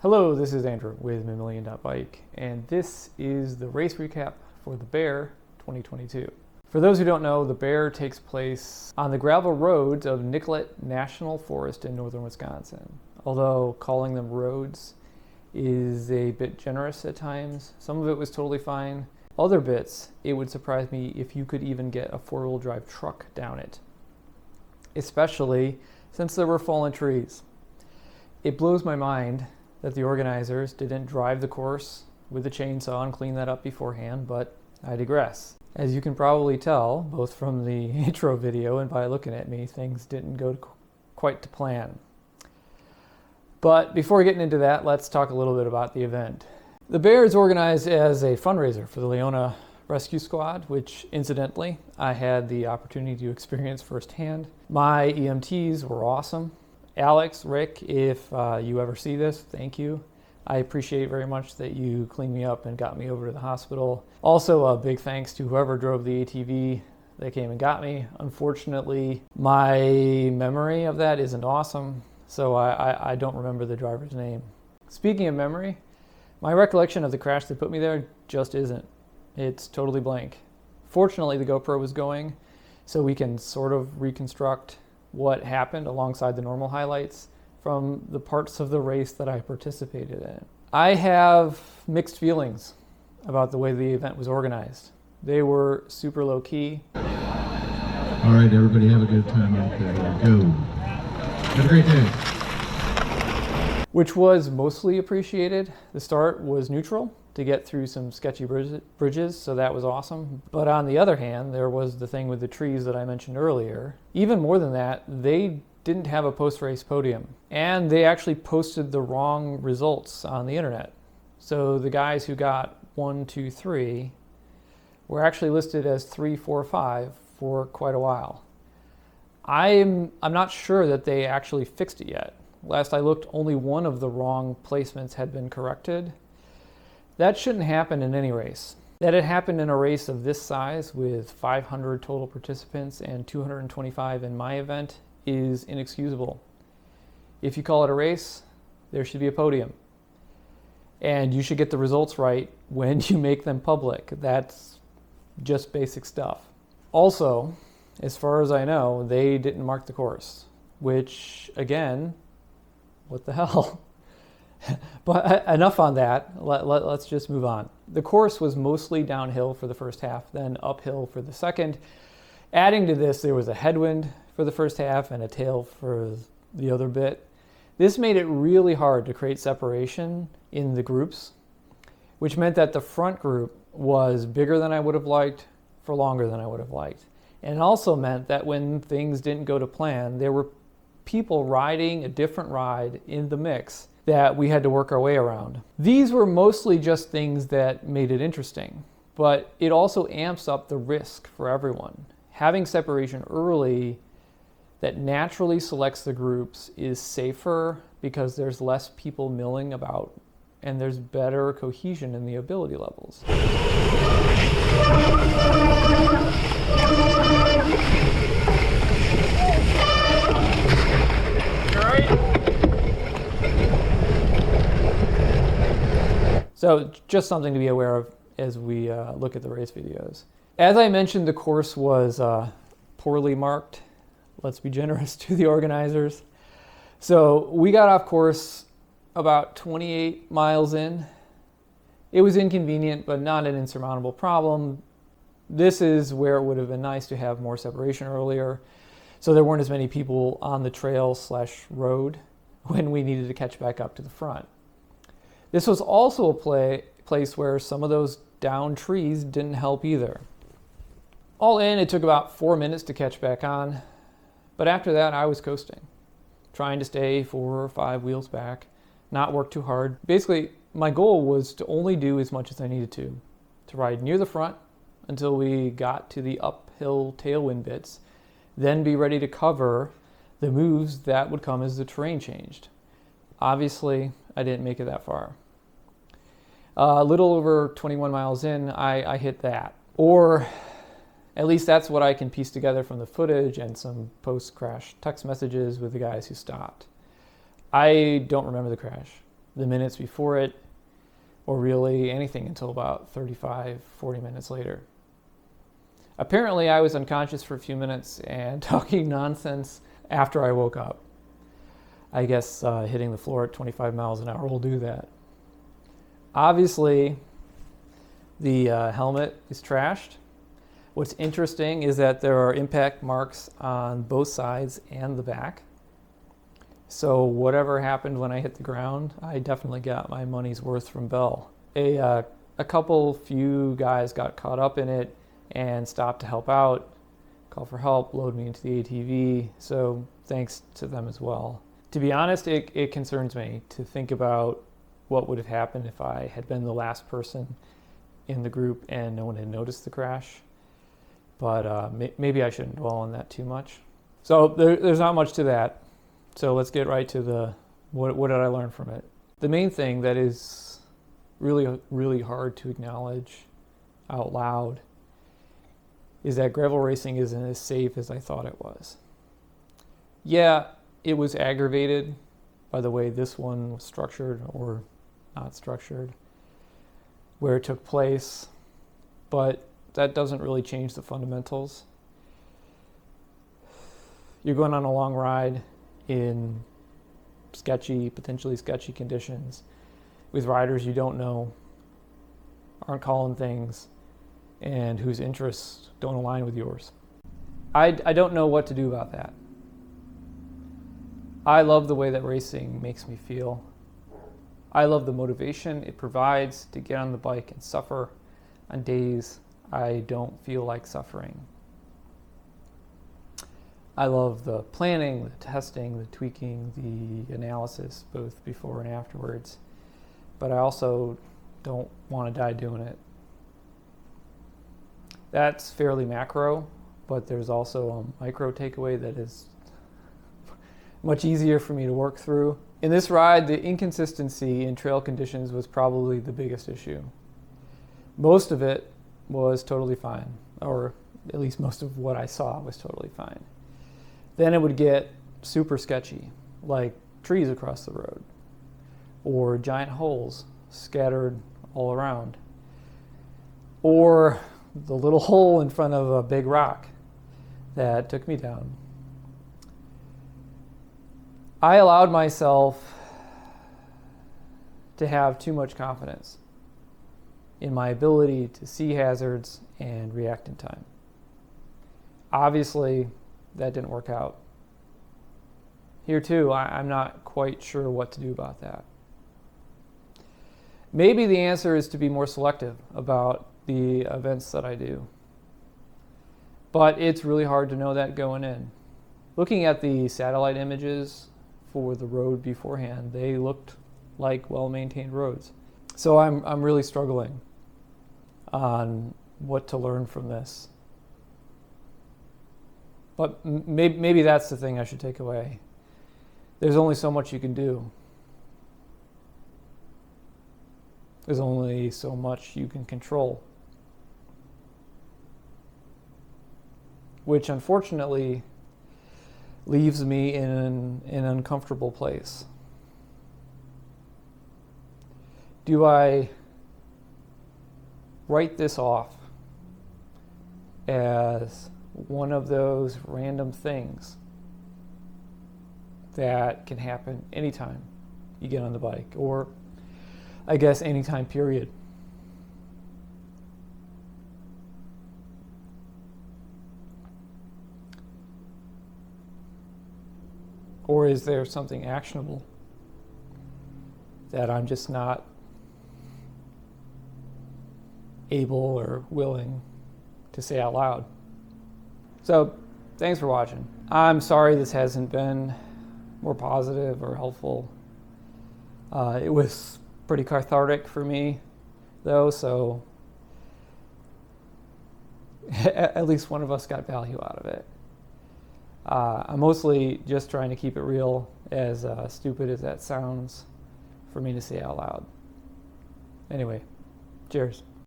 Hello, this is Andrew with Mammalian.bike, and this is the race recap for the Bear 2022. For those who don't know, the Bear takes place on the gravel roads of Nicolet National Forest in northern Wisconsin. Although calling them roads is a bit generous at times. Some of it was totally fine. Other bits, it would surprise me if you could even get a four-wheel drive truck down it, especially since there were fallen trees. It blows my mind that the organizers didn't drive the course with a chainsaw and clean that up beforehand, but I digress. As you can probably tell, both from the intro video and by looking at me, things didn't go quite to plan. But before getting into that, let's talk a little bit about the event. The Bear is organized as a fundraiser for the Leona Rescue Squad, which incidentally, I had the opportunity to experience firsthand. My EMTs were awesome. Alex, Rick, if you ever see this, thank you. I appreciate very much that you cleaned me up and got me over to the hospital. Also, a big thanks to whoever drove the ATV that came and got me. Unfortunately, my memory of that isn't awesome, so I don't remember the driver's name. Speaking of memory, my recollection of the crash that put me there just isn't. It's totally blank. Fortunately, the GoPro was going, so we can sort of reconstruct what happened alongside the normal highlights from the parts of the race that I participated in. I have mixed feelings about the way the event was organized. They were super low key. All right, everybody have a good time out there. Go. Have a great day. Which was mostly appreciated. The start was neutral to get through some sketchy bridges, so that was awesome. But on the other hand, there was the thing with the trees that I mentioned earlier. Even more than that, they didn't have a post-race podium, and they actually posted the wrong results on the internet. So the guys who got 1, 2, 3 were actually listed as 3, 4, 5 for quite a while. I'm not sure that they actually fixed it yet. Last I looked, only one of the wrong placements had been corrected. That shouldn't happen in any race. That it happened in a race of this size with 500 total participants and 225 in my event is inexcusable. If you call it a race, there should be a podium. And you should get the results right when you make them public. That's just basic stuff. Also, as far as I know, they didn't mark the course, which again, what the hell? But enough on that, let's just move on. The course was mostly downhill for the first half, then uphill for the second. Adding to this, there was a headwind for the first half and a tail for the other bit. This made it really hard to create separation in the groups, which meant that the front group was bigger than I would have liked for longer than I would have liked. And it also meant that when things didn't go to plan, there were people riding a different ride in the mix that we had to work our way around. These were mostly just things that made it interesting, but it also amps up the risk for everyone. Having separation early that naturally selects the groups is safer because there's less people milling about and there's better cohesion in the ability levels. So just something to be aware of as we look at the race videos. As I mentioned, the course was poorly marked. Let's be generous to the organizers. So we got off course about 28 miles in. It was inconvenient, but not an insurmountable problem. This is where it would have been nice to have more separation earlier, so there weren't as many people on the trail/road when we needed to catch back up to the front. This was also a place where some of those downed trees didn't help either. All in, it took about 4 minutes to catch back on, but after that I was coasting, trying to stay 4 or 5 wheels back, not work too hard. Basically, my goal was to only do as much as I needed to ride near the front until we got to the uphill tailwind bits, then be ready to cover the moves that would come as the terrain changed. Obviously, I didn't make it that far. A little over 21 miles in, I hit that. Or at least that's what I can piece together from the footage and some post-crash text messages with the guys who stopped. I don't remember the crash. the minutes before it, or really anything until about 35, 40 minutes later. Apparently, I was unconscious for a few minutes and talking nonsense after I woke up. I guess hitting the floor at 25 miles an hour will do that. Obviously, the helmet is trashed. What's interesting is that there are impact marks on both sides and the back. So whatever happened when I hit the ground, I definitely got my money's worth from Bell. A few guys got caught up in it and stopped to help out, call for help, load me into the ATV, so thanks to them as well. To be honest, it concerns me to think about what would have happened if I had been the last person in the group and no one had noticed the crash. But maybe I shouldn't dwell on that too much. So there's not much to that. So let's get right to what did I learn from it? The main thing that is really, really hard to acknowledge out loud is that gravel racing isn't as safe as I thought it was. Yeah, it was aggravated by the way this one was structured or not structured, where it took place, but that doesn't really change the fundamentals. You're going on a long ride in potentially sketchy conditions with riders you don't know, aren't calling things, and whose interests don't align with yours. I don't know what to do about that. I love the way that racing makes me feel. I love the motivation it provides to get on the bike and suffer on days I don't feel like suffering. I love the planning, the testing, the tweaking, the analysis, both before and afterwards. But I also don't want to die doing it. That's fairly macro, but there's also a micro takeaway that is much easier for me to work through. In this ride, the inconsistency in trail conditions was probably the biggest issue. Most of it was totally fine, or at least most of what I saw was totally fine. Then it would get super sketchy, like trees across the road, or giant holes scattered all around, or the little hole in front of a big rock that took me down. I allowed myself to have too much confidence in my ability to see hazards and react in time. Obviously, that didn't work out. Here too, I'm not quite sure what to do about that. Maybe the answer is to be more selective about the events that I do. But it's really hard to know that going in. Looking at the satellite images for the road beforehand, they looked like well-maintained roads. So I'm really struggling on what to learn from this. But maybe that's the thing I should take away. There's only so much you can do. There's only so much you can control. Which unfortunately leaves me in an uncomfortable place. Do I write this off as one of those random things that can happen anytime you get on the bike, or I guess anytime period? Or is there something actionable that I'm just not able or willing to say out loud? So, thanks for watching. I'm sorry this hasn't been more positive or helpful. It was pretty cathartic for me, though, so at least one of us got value out of it. I'm mostly just trying to keep it real, as stupid as that sounds for me to say out loud. Anyway, cheers.